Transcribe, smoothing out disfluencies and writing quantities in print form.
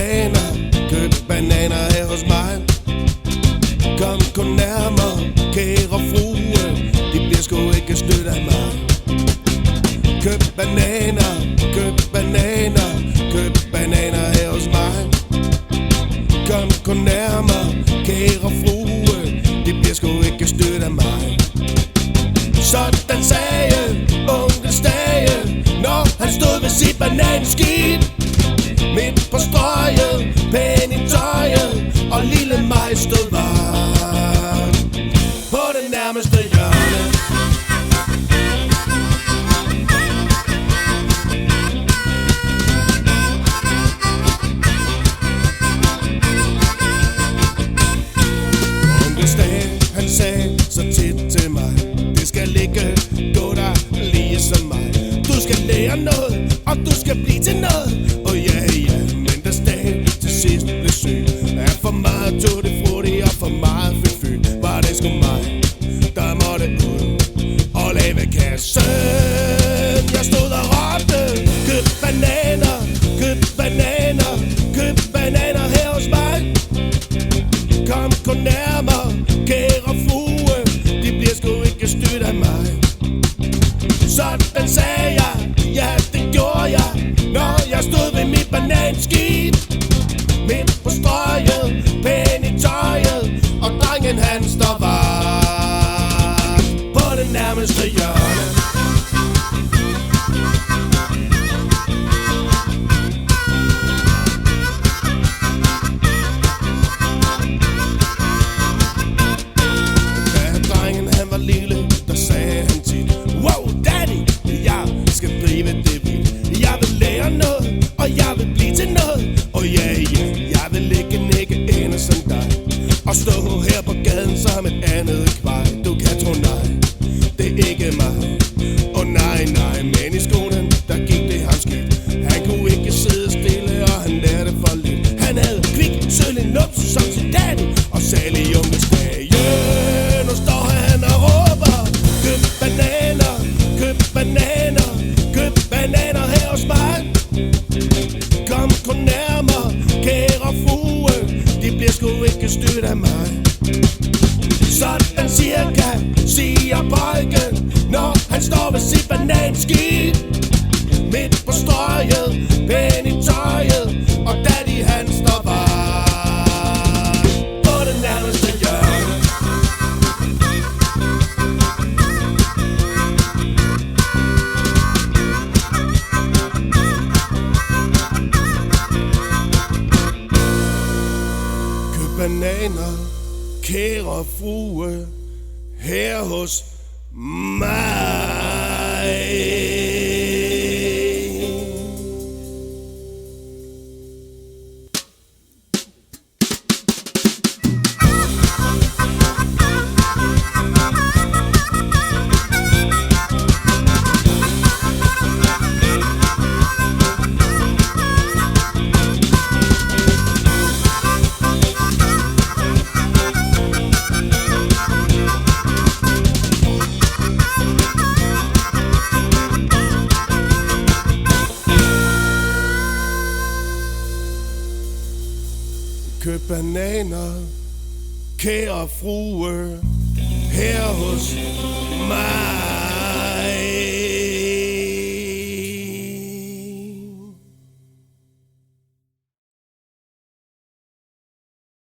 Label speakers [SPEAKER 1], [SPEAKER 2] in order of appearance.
[SPEAKER 1] bananer, køb bananer her hos mig. Kom kun nærmere, kære frue, de bliver sgu ikke stødt af mig. Køb bananer, køb bananer, køb bananer her hos mig. Kom kun nærmere, kære frue, de bliver sgu ikke stødt af mig. Sådan sagde onkel Stage, når han stod ved sit bananskib. Midt på strøget, pæn i tøjet, og lille mig stod var på det nærmeste hjørne. Onkel Stage, han sagde så tit til mig, det skal ikke gå dig lige som mig. Du skal lære noget, og du skal blive til noget. Og ja, men da Stage til sidst blev syg af for meget tutti frutti og for meget fy, var det sgu mig, der måtte ud og lave kassen. Jeg stod og råbte, køb bananer, køb bananer, køb bananer her hos mig. Kom kun nærmere, kære frue, de bliver sgu ikke styrt af mig. Sådan sagde jeg, ja det gjorde jeg, når jeg stod ved mit bananskib. Midt på strøget, pæn i tøjet, og drengen han står var på det nærmeste hjørne. Da drengen han var lille, der sagde han tit, wow daddy, jeg skal drive det vildt. Jeg vil lære noget, og jeg vil blive til noget. Og ja, jeg vil ikke nikke ene som dig, og stå her på gaden som et andet kvej. Du kan tro nej, det er ikke mig. Og nej, men i skolen, der gik det ham skidt. Han kunne ikke sidde stille, og han lærte for lidt. Han havde kvik, sølv, numse som sin daddy, og salig onkel Stage. Nu står han og råber, køb bananer, køb bananer, køb bananer her hos mig. Kom kun nærmere, kære frue, de bliver sgu ikke styrt af mig. Sådan cirka, siger bøjken, når han står ved sit bananskib. Midt på strøget, pæn i tøjet, og daddy han står var på det nærmeste hjørne. Bananer, kære frue, her hos mig. Køb bananer, kære frue, her hos mig.